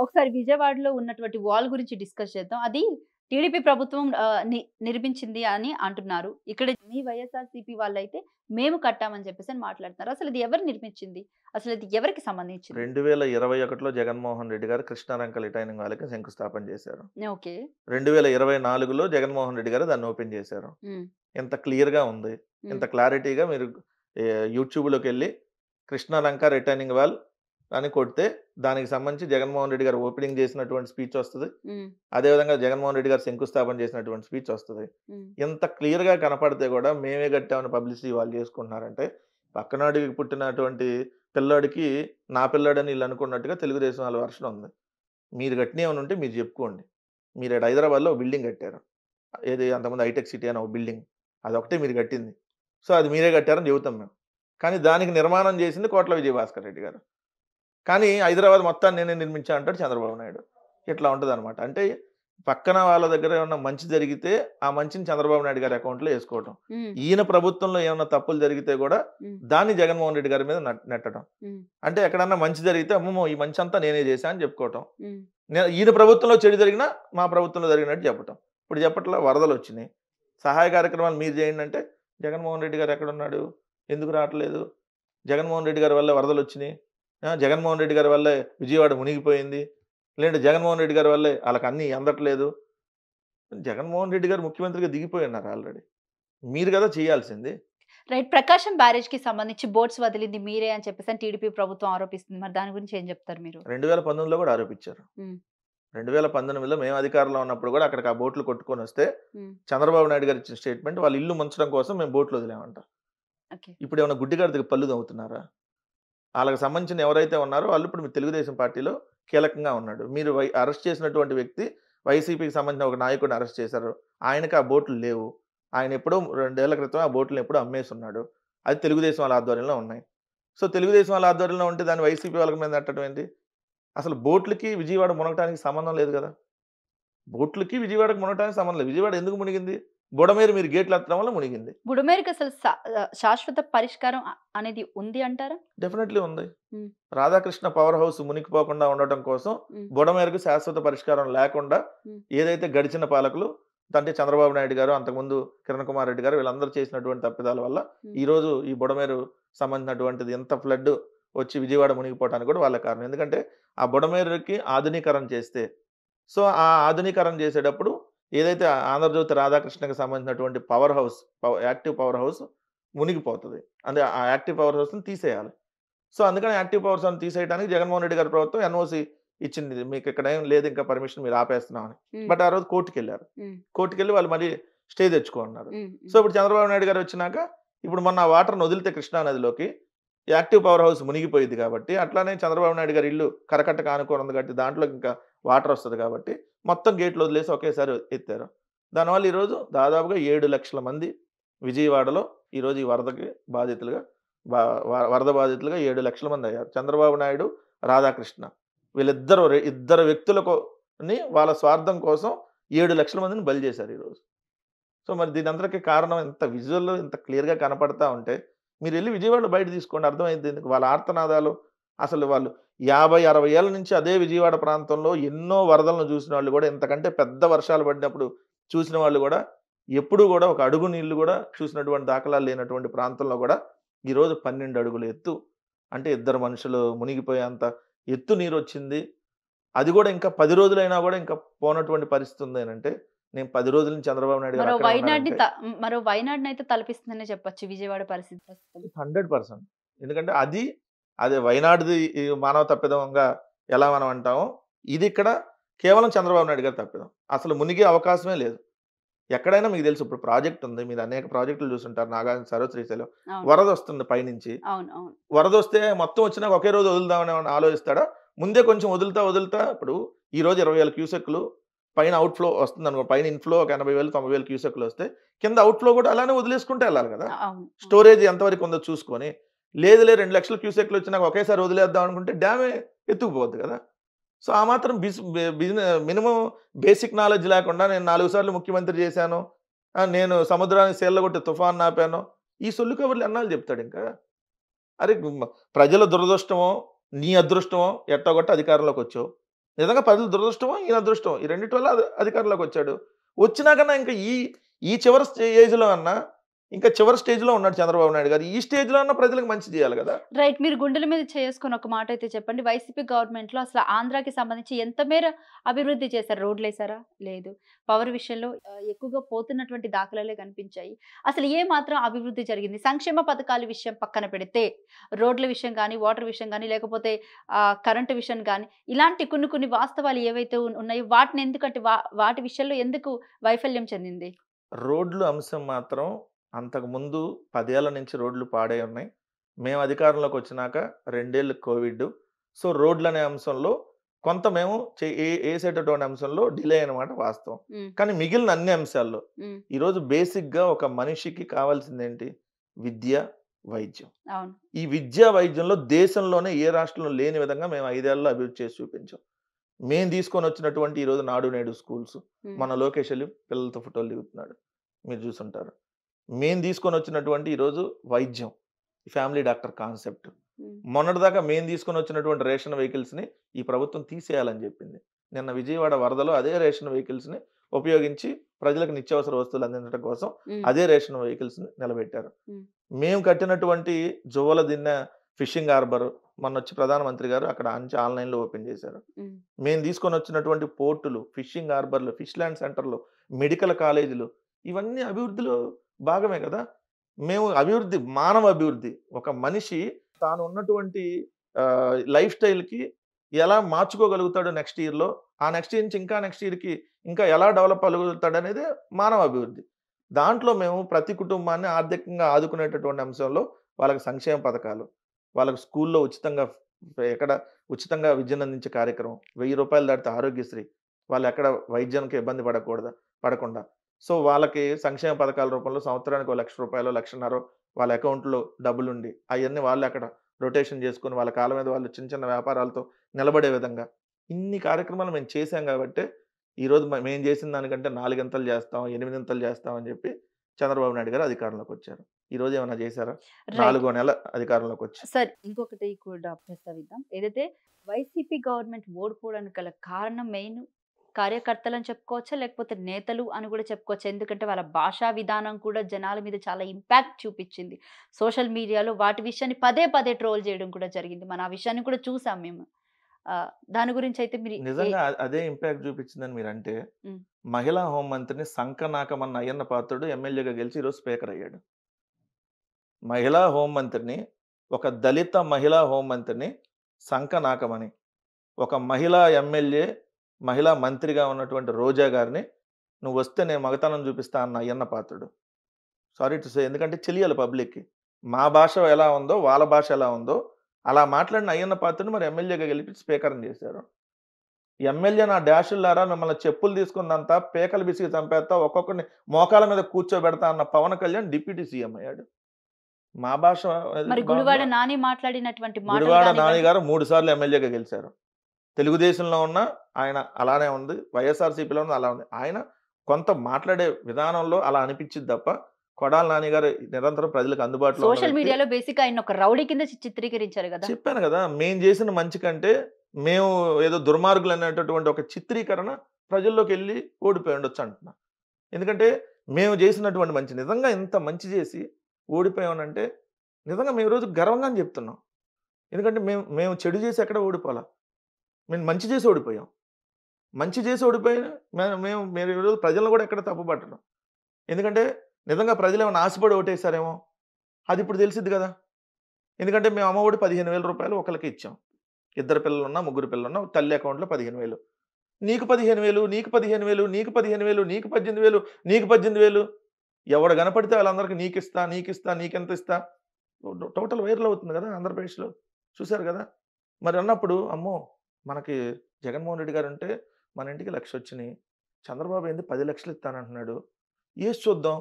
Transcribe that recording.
ఒకసారి విజయవాడలో ఉన్నటువంటి వాల్ గురించి డిస్కస్ చేద్దాం. అది టీడీపీ ప్రభుత్వం నిర్మించింది అని అంటున్నారు. ఇక్కడ మీ వైఎస్ఆర్‌సీపీ వాళ్ళైతే మేము కట్టామని చెప్పేసని మాట్లాడుతున్నారు. అసలు ఇది ఎవరు నిర్మించింది? అసలు ఇది ఎవరికి సంబంధించింది? 2021లో జగన్మోహన్ రెడ్డి గారు కృష్ణారంక రిటైనింగ్ వాళ్ళకి శంకుస్థాపన చేశారు. ఓకే. 2024లో జగన్మోహన్ రెడ్డి గారు దాన్ని ఓపెన్ చేశారు. హ్మ్. ఎంత క్లియర్‌గా ఉంది. హ్మ్. ఇంత క్లారిటీగా మీరు యూట్యూబ్‌లోకెళ్ళి కృష్ణాలంక రిటైనింగ్ వాల్ అని కొడితే దానికి సంబంధించి జగన్మోహన్ రెడ్డి గారు ఓపెనింగ్ చేసినటువంటి స్పీచ్ వస్తది. హ్మ్. అదేవిధంగా జగన్మోహన్ రెడ్డి గారు శంకుస్థాపన చేసినటువంటి స్పీచ్ వస్తది. హ్మ్. ఎంత క్లియర్‌గా కనపడితే కూడా మేమే కట్టామని పబ్లిసిటీ వాళ్ళు చేసుకుంటున్నారంటే, పక్కనాడికి పుట్టినటువంటి పిల్లోడికి నా పిల్లోడని ఈళ్ళు అనుకున్నట్టుగా తెలుగుదేశం వాళ్ళ వెర్షన్ ఉంది. మీరు కట్టినయి ఏమైనా ఉంటే మీరు చెప్పుకోండి. మీరు ఈడ హైదరాబాద్‌లో ఒక బిల్డింగ్ కట్టారు. ఏది అంతకుముందు హైటెక్ సిటీ అని ఒక బిల్డింగ్. అదొకటే మీరు కట్టింది. సో, అది మీరే కట్టారని చెబుతాం మేము. కానీ దానికి నిర్మాణం చేసింది కోట్ల విజయభాస్కర్ రెడ్డి గారు. కానీ హైదరాబాద్ మొత్తాన్ని నేనే నిర్మించా అంటాడు చంద్రబాబు నాయుడు. ఇట్లా ఉంటదనమాట. అంటే పక్కన వాళ్ళ దగ్గర ఏమన్నా మంచి జరిగితే, ఆ మంచిని చంద్రబాబు నాయుడు గారి అకౌంట్‌లో యేసుకోవటం. హ్మ్. ఈయన ప్రభుత్వంలో ఏమన్నా తప్పులు జరిగితే గూడా హ్మ్. దాన్ని జగన్మోహన్ రెడ్డి గారి మీద నెట్టడం. హ్మ్. అంటే ఎక్కడన్నా మంచి జరిగితే అమ్మమ్మో! ఈ మంచంతా నేనే చేశా అని చెప్పుకోవటం. హ్మ్. ఈయన ప్రభుత్వంలో చెడు జరిగినా, మా ప్రభుత్వంలో జరిగినట్టు చెప్పటం. ఇప్పుడు చెప్పట్లా వరదలొచ్చినియి. సహాయ కార్యక్రమాలు మీరు చేయండంటే, జగన్మోహన్ రెడ్డి గారు ఎక్కడున్నాడు? ఎందుకు రావట్లేదు? జగన్మోహన్ రెడ్డి గారి వల్లే వరదలొచ్చినియి. జగన్మోహన్ రెడ్డి గారి వల్లే విజయవాడ మునిగిపోయింది. లేదంటే జగన్మోహన్ రెడ్డి గారి వల్లే ఆళ్ళకన్నీ అందట్లేదు. జగన్మోహన్ రెడ్డి గారు ముఖ్యమంత్రిగా దిగిపోయున్నారు ఆల్రెడీ. మీరు గదా చేయాల్సింది. రైట్. ప్రకాశం బ్యారేజ్‌కి సంబంధించి బోట్స్ వదిలింది మీరే అని చెప్పేసని టీడీపీ ప్రభుత్వం ఆరోపిస్తుంది. మరి దాని గురించి ఏం చెప్తారు మీరు? 2019లో గూడా ఆరోపిచ్చారు. హ్మ్. 2019లో మేము అధికారంలో ఉన్నప్పుడు గూడా అక్కడికి ఆ బోట్లు కొట్టుకొనొస్తే, హ్మ్. చంద్రబాబు నాయుడు గారు ఇచ్చిన స్టేట్‌మెంట్ వాళ్ళ ఇల్లు ముంచడం కోసం మేము బోట్లు వదిలామంట. ఓకే. ఇప్పుడేమన్నా గుడ్డిగాడిదకి పళ్ళు నవ్వుతున్నారా? ఆళ్ళకి సంబంధించిన ఎవరైతే ఉన్నారో వాళ్ళు ఇప్పుడు మీ తెలుగుదేశం పార్టీలో కీలకంగా ఉన్నాడు. మీరు అరెస్ట్ చేసినటువంటి వ్యక్తి వైసీపీకి సంబంధించిన ఒక నాయకుడిని అరెస్ట్ చేశారు. ఆయనకి ఆ బోట్లు లేవు. ఆయన ఎప్పుడో 2 ఏళ్ల క్రితం ఆ బోట్‌లని ఎప్పుడో అమ్మేసున్నాడు. అది తెలుగుదేశం వాళ్ళ ఆధ్వర్యంలో ఉన్నాయి. సో, తెలుగుదేశం వాళ్ళ ఆధ్వర్యంలో ఉంటే దాన్ని వైసీపీ వాళ్ళ మీద నెట్టడం ఏంటి? అసలు బోట్‌లకి విజయవాడ మునగటానికి సంబంధం లేదు గదా! బోట్‌లకి విజయవాడకి మునగటానికి సంబంధం లేదు. విజయవాడ ఎందుకు మునిగింది? బుడమేరు మీరు గేట్లెత్తడం వల్ల మునిగింది. బుడమేరుకి అసలు శాశ్వత పరిష్కారం అనేది ఉంది అంటారా? డెఫినైట్‌లీ ఉంది. హ్మ్. రాధాకృష్ణ పవర్ హౌస్ మునిగిపోకుండా ఉండటం కోసం హ్మ్. బుడమేరకు శాశ్వత పరిష్కారం లేకుండా హ్మ్. ఏదైతే గడిచిన పాలకులు అంటే చంద్రబాబు నాయుడు గారు, అంతకుముందు కిరణ్ కుమార్ రెడ్డి గారు వీళ్ళందరూ చేసినటువంటి తప్పిదాల వల్ల హ్మ్. ఈరోజు ఈ బుడమేరు సంబంధించినటువంటిది ఎంత ఫ్లడ్ వచ్చి విజయవాడ మునిగిపోవటానికి కూడా వాళ్ళే కారణం. ఎందుకంటే ఆ బుడమేరుకి ఆధునీకరణ చేస్తే సో, ఆ ఆధునీకరణ చేసేటప్పుడు ఏదైతే ఆంధ్రజ్యోతి రాధాకృష్ణకి సంబంధించినటువంటి power house active power house మునిగిపోతది. అంటే ఆ యాక్టివ్ పవర్ హౌస్‌ని తీసేయాలి. సో, అందుకని యాక్టివ్ పవర్స్ అని తీసేయడానికి జగన్మోహన్ రెడ్డి గారి ప్రభుత్వం ఎన్‌ఓసీ ఇచ్చింది. మీకిక్కడేం లేదు ఇంకా పర్మిషన్ మీరు ఆపేస్తున్నామని. హ్మ్. బట్ ఆ రోజు కోర్ట్‌కెళ్లారు. హ్మ్. కోర్ట్‌కెళ్ళి వాళ్ళు మళ్ళీ స్టే తెచ్చుకో అన్నారు. హ్మ్. సో, హ్మ్. ఇప్పుడు చంద్రబాబు నాయుడు గారొచ్చినాక ఇప్పుడు మొన్న ఆ వాటర్‌ని వదిలితే కృష్ణా నదిలోకి యాక్టివ్ పవర్ హౌస్ మునిగిపోయిద్ది కాబట్టి, అట్లానే చంద్రబాబు నాయుడు గారి ఇల్లు కరకట్టకు ఆనుకోని ఉంది కాబట్టి దాంట్లోకి ఇంకా వాటరొస్తది కాబట్టి, మొత్తం గేట్లు వదిలేసి ఒకేసారి ఎత్తారు. దానివల్ల ఈరోజు దాదాపుగా 7,00,000 మంది విజయవాడలో ఈరోజు ఈ వరదకి బాధితులుగా బా వరద బాధితులుగా 7,00,000 మందయ్యారు. చంద్రబాబు నాయుడు, రాధాకృష్ణ వీళ్ళిద్దరు ఇద్దరు వ్యక్తులని వాళ్ళ స్వార్థం కోసం 7,00,000 మందిని బలి చేశారు ఈరోజు. సో, మరి దీనంతటికి కారణం ఇంత విజువల్ ఇంత క్లియర్‌గా కనపడతా ఉంటే, మీరెళ్లి విజయవాడలో బయట తీసుకోండి అర్థమైద్ది ఎందుకు. వాళ్ళ ఆర్తనాదాలు అసలు వాళ్ళు 50, 60 ఏళ్ల నుంచి అదే విజయవాడ ప్రాంతంలో ఎన్నో వరదలను చూసినోళ్ళు గూడా ఇంతకంటే పెద్ద వర్షాలు పడినప్పుడు చూసిన వాళ్ళు గూడా, ఎప్పుడూ గూడా ఒక అడుగు నీళ్లు గూడా చూసినటువంటి దాఖలాలు లేనటువంటి ప్రాంతంలో గూడా ఈరోజు 12 అడుగుల ఎత్తు. అంటే ఇద్దరు మనుషులు మునిగిపోయేంత ఎత్తు నీరొచ్చింది. అది గూడా ఇంకా 10 రోజులైనా గూడా ఇంకా పోనటువంటి పరిస్థితి ఉంది అనంటే, నేను 10 రోజుల నుంచి చంద్రబాబు నాయుడు గారు అక్కడే ఉన్నారంటే మరో వైనాడ్‌నయితే తలపిస్తుందనే చెప్పొచ్చు విజయవాడ పరిస్థితి ప్రస్తుతం. 100%. ఎందుకంటే అది వైనాడుది ఈ మానవ తప్పిదంగా ఎలా మనం అంటామో, ఇదిక్కడ కేవలం చంద్రబాబు నాయుడు గారి తప్పిదం. అసలు మునిగే అవకాశమే లేదు. ఎక్కడైనా మీకు తెలుసు ఇప్పుడు ప్రాజెక్ట్ ఉంది. మీరు అనేక ప్రాజెక్టులు చూసుంటారు. నాగార్జున సాగర్, శ్రీశైలం. అవును. వరదొస్తుంది పైనుంచి. అవును. అవును. వరదొస్తే మొత్తం వచ్చినాక ఒకే రోజు వదులుదామని ఏమన్నా ఆలోచిస్తాడా? ముందే కొంచెం వదులుతా ఇప్పుడు ఈరోజు 20,000 క్యూసెక్కులు పైన అవుట్‌ఫ్లో వస్తుందనుకో. పైన ఇన్‌ఫ్లో ఒక 80,000, 90,000 క్యూసెక్కులొస్తే కింద అవుట్‌ఫ్లో కూడా అలానే వదిలేసుకుంటూ ఎళ్ళాలి కదా! అవును. అవును. స్టోరేజ్ ఎంతవరకు ఉందో చూసుకొని. లేదులే 2,00,000 క్యూసెక్కులొచ్చినాక ఒకేసారి వదిలేద్దాం అనుకుంటే డ్యామే ఎత్తుకుపోద్ది కదా! సో, ఆ మాత్రం మినిమమ్ బేసిక్ నాలెడ్జ్ లేకుండా నేను 4 సార్లు ముఖ్యమంత్రి చేశాను. నేను సముద్రాన్ని సీళ్ళగొట్టి తుఫానునాపాను. ఈ సొల్లు కబుర్లు ఎన్నాళ్ళు చెప్తాడింకా? అరే! ప్రజల దురదృష్టమో, నీ అదృష్టమో ఎట్టాగొట్ట అధికారంలోకొచ్చావు. నిజంగా ప్రజల దురదృష్టమో, ఈయన అదృష్టమో ఈ రెండిటి వల్ల అధికారంలోకి వచ్చాడు. వచ్చినాకన్నా ఇంకా ఈ ఈ చివరి ఏజ్‌లో అన్నా ఇంకా చివరి స్టేజ్‌లో ఉన్నాడు చంద్రబాబు నాయుడు గారు. ఈ స్టేజ్‌లో అన్నా ప్రజలకు మంచి చేయాలి గదా! రైట్. మీరు గుండెల మీద చేసుకొని ఒక మాట అయితే చెప్పండి. వైసీపీ గవర్నమెంట్‌లో అసలు ఆంధ్రాకి సంబంధించి ఎంత మేర అభివృద్ధి చేశారు? రోడ్లేసారా? లేదు. పవర్ విషయంలో ఎక్కువగా పోతున్నటువంటి దాఖలాలే కనిపించాయి. అసలు ఏ మాత్రం అభివృద్ధి జరిగింది? సంక్షేమ పథకాల విషయం పక్కన పెడితే, రోడ్ల విషయం గాని, వాటర్ విషయం గాని, లేకపోతే కరెంట్ విషయం గాని, ఇలాంటి కొన్ని కొన్ని వాస్తవాలు ఏవైతే ఉన్నాయో వాటిని ఎందుకంటే వాటి విషయంలో ఎందుకు వైఫల్యం చెందింది? రోడ్లు అంశం మాత్రం అంతకుముందు 10 ఏళ్ల నుంచి రోడ్లు పాడై ఉన్నాయి. మేము అధికారంలోకి వచ్చినాక 2 ఏళ్ళు కోవిడ్. సో, రోడ్లనే అంశంలో కొంత మేము ఏసేటటువంటి అంశంలో డిలే అయినమాట వాస్తవం. హ్మ్. కానీ మిగిలిన అన్ని అంశాల్లో హ్మ్. ఈరోజు బేసిక్‌గా ఒక మనిషికి కావాల్సిందేంటి? విద్య, వైద్యం. అవును. ఈ విద్యా, వైద్యంలో దేశంలోనే ఏ రాష్ట్రంలో లేని విధంగా మేము 5 ఏళ్లలో అభివృద్ధి చేసి చూపించాం. మేము తీసుకొనొచ్చినటువంటి ఈరోజు నాడు నేడు స్కూల్స్. హ్మ్. మన లోకేష్ ఎళ్లి పిల్లలతో ఫోటోలు దిగుతున్నాడు. మీరు చూసుంటారు. మేము తీసుకొనొచ్చినటువంటి ఈరోజు వైద్యం. Family doctor concept. హ్మ్. మొన్నటిదాకా మేము తీసుకొనొచ్చినటువంటి రేషన్ వెహికల్స్‌ని ఈ ప్రభుత్వం తీసేయాలని జెప్పింది. నిన్న విజయవాడ వరదలో అదే రేషన్ వెహికల్స్‌ని ఉపయోగించి ప్రజలకు నిత్యావసర వస్తువులు అందించడం కోసం హ్మ్. అదే రేషన్ వెహికల్స్‌ని నిలబెట్టారు. హ్మ్. మేము కట్టినటువంటి జువ్వల దిన్నె ఫిషింగ్ హార్బర్ మొన్నొచ్చి ప్రధానమంత్రి గారు అక్కడ ఆన్‌లైన్‌లో ఓపెన్ చేశారు. హ్మ్. మేము తీసుకొనొచ్చినటువంటి పోర్టులు, ఫిషింగ్ హార్బర్‌లు, ఫిష్ ల్యాండ్ సెంటర్‌లు, మెడికల్ కాలేజీలు ఇవన్నీ అభివృద్ధిలో భాగమే గదా! మేము అభివృద్ధి, మానవ అభివృద్ధి. ఒక మనిషి తాను ఉన్నటువంటి లైఫ్ స్టైల్‌కి ఎలా మార్చుకోగలుగుతాడు నెక్స్ట్ ఇయర్‌లో, ఆ నెక్స్ట్ ఇయర్ నుంచి ఇంకా నెక్స్ట్ ఇయర్‌కి ఇంకా ఎలా డెవలప్ అవ్వగలుగుతాడనేదే మానవ అభివృద్ధి. దాంట్లో మేము ప్రతి కుటుంబాన్ని ఆర్థికంగా ఆదుకునేటటువంటి అంశంలో వాళ్ళకి సంక్షేమ పథకాలు, వాళ్ళకి స్కూల్‌లో ఉచితంగా ఎక్కడ ఉచితంగా విద్యనందించే కార్యక్రమం, రూ. 1000 దాటితే ఆరోగ్యశ్రీ. వాళ్ళెక్కడ వైద్యానికి ఇబ్బంది పడకుండా. సో, వాళ్ళకి సంక్షేమ పథకాల రూపంలో సంవత్సరానికి ఓ రూ. 1,00,000, 1,50,000 వాళ్ళ అకౌంట్‌లో డబ్బులుండి, అయన్నీ వాళ్ళే అక్కడ రొటేషన్ చేసుకొని, వాళ్ళ కాళ్ళ మీద వాళ్ళు చిన్న చిన్న వ్యాపారాలతో నిలబడే విధంగా. ఇన్ని కార్యక్రమాలు మేము చేశాం గాబట్టే, ఈరోజు మేము చేసిన దానికంటే 4 ఇంతలు చేస్తాం, 8 ఇంతలు చేస్తాం అని చెప్పి చంద్రబాబు నాయుడు గారు అధికారంలోకొచ్చారు. ఈరోజు ఏమన్నా చేశారా? రైట్. 4 నెల అధికారంలోకొచ్చి. సరే. ఇంకొకటి కూడా ప్రస్తావిద్దాం. ఏదైతే వైసీపీ గవర్నమెంట్ ఓడిపోవడానికి గల కారణం మెయిన్ కార్యకర్తలని చెప్పుకోవచ్చా? లేకపోతే నేతలు అని కూడా చెప్పుకోవచ్చా? ఎందుకంటే వాళ్ళ భాషా విధానం కూడా జనాల మీద చాలా ఇంపాక్ట్ చూపిచ్చింది. సోషల్ మీడియాలో వాటి విషయాన్ని పదే పదే ట్రోల్ చేయడం కూడా జరిగింది. మనం ఆ విషయాన్ని కూడా చూసాం మేము. దాని గురించయితే మీరు నిజంగా అదే ఇంపాక్ట్ చూపించిందని మీరంటే, హ్మ్. మహిళా హోంమంత్రిని సంకనాకమన్న అయ్యన్న పాత్రుడు ఎమ్మెల్యేగా గెలిచి ఈరోజు స్పీకర్ అయ్యాడు. మహిళా హోంమంత్రిని, ఒక దళిత మహిళా హోంమంత్రిని సంకనాకమని, ఒక మహిళా ఎమ్మెల్యే, మహిళా మంత్రిగా ఉన్నటువంటి రోజా గారిని, "నువ్వొస్తే నేను మగతనం చూపిస్తా" అన్న Ayyanna Patrudu. Sorry to say ఎందుకంటే తెలియాలి పబ్లిక్‌కి. మా భాష ఎలా ఉందో, వాళ్ళ భాష ఎలా ఉందో, అలా మాట్లాడిన అయ్యన్న పాత్రుడిని మరి ఎమ్మెల్యేగా గెలిపించి స్పీకర్‌ని చేశారు. ఎమ్మెల్యే నా డాషుల్లారా మిమ్మల్ని చెప్పులు తీసుకుందంతా పేకలు పిసికి చంపేత్తా, ఒక్కొక్కడిని మోకాళ్ళ మీద కూర్చోబెడతా అన్న పవన్ కళ్యాణ్ డిప్యూటీ సీఎం అయ్యాడు. మా భాష మరి ఏదైతే గుడివాడ బావుందో, నాని మాట్లాడినటువంటి మాటలు గుడివాడ నాని గానివ్వండి గారు 3 సార్లు ఎమ్మెల్యేగా గెలిచారు. తెలుగుదేశంలో ఉన్న ఆయన అలానే ఉంది. వైఎస్ఆర్‌సీపీలో ఉన్న అలా ఉంది. ఆయన కొంత మాట్లాడే విధానంలో అలా అనిపించిద్ది తప్ప, కొడాలి నాని గారు నిరంతరం ప్రజలకు అందుబాటులో ఉన్న సోషల్ వ్యక్తి. మీడియాలో బేసిక్‌గా ఆయన్ని ఒక రౌడీ కింద చిత్రీకరించారు గదా! చెప్పాను గదా! మేము జేసిన మంచి కంటే, మేము ఏదో దుర్మార్గులనేటటువంటి ఒక చిత్రీకరణ ప్రజల్లోకెళ్ళి ఓడిపోయుండొచ్చు అంటున్నా. ఎందుకంటే, మేము జేసినటువంటి మంచి నిజంగా ఇంత మంచి జేసి ఓడిపోయామనంటే, నిజంగా మేము ఈరోజు గర్వంగానే జెప్తున్నాం. ఎందుకంటే, మేము మేము చెడు జేసి ఎక్కడ ఓడిపోలా. మేము మంచి జేసి ఓడిపోయాం. మంచి జేసి ఓడిపోయి మేము ఈరోజు ప్రజలను గూడా ఎక్కడ తప్పు పట్టను. ఎందుకంటే, నిజంగా ప్రజలేమన్నా ఆశపడి ఓటేసారేమో! అదిప్పుడు తెలిసిద్ది గదా! ఎందుకంటే, మేము అమ్మఒడి రూ. 15,000 ఒకళ్ళకే ఇచ్చాం. ఇద్దరు పిల్లలున్నా, ముగ్గురు పిల్లలున్నా తల్లి అకౌంట్‌లో 15,000. నీకు 15,000, నీకు 15,000, నీకు 15,000, నీకు 18,000, నీకు 18,000 ఎవడు కనపడితే ఆళ్ళందరికి నీకిస్తా, నీకిస్తా, నీకెంత ఇస్తా టోటల్ వైరల్ అవుతుంది గదా! ఆంధ్రప్రదేశ్‌లో. చూసారు గదా! మరి అన్నప్పుడు అమ్మో! మనకి జగన్మోహన్ రెడ్డి గారుంటే మన ఇంటికి 1,00,000 వచ్చినియి. చంద్రబాబు ఏంది 10,00,000 ఇస్తానంటున్నాడు. ఏసి చూద్దాం.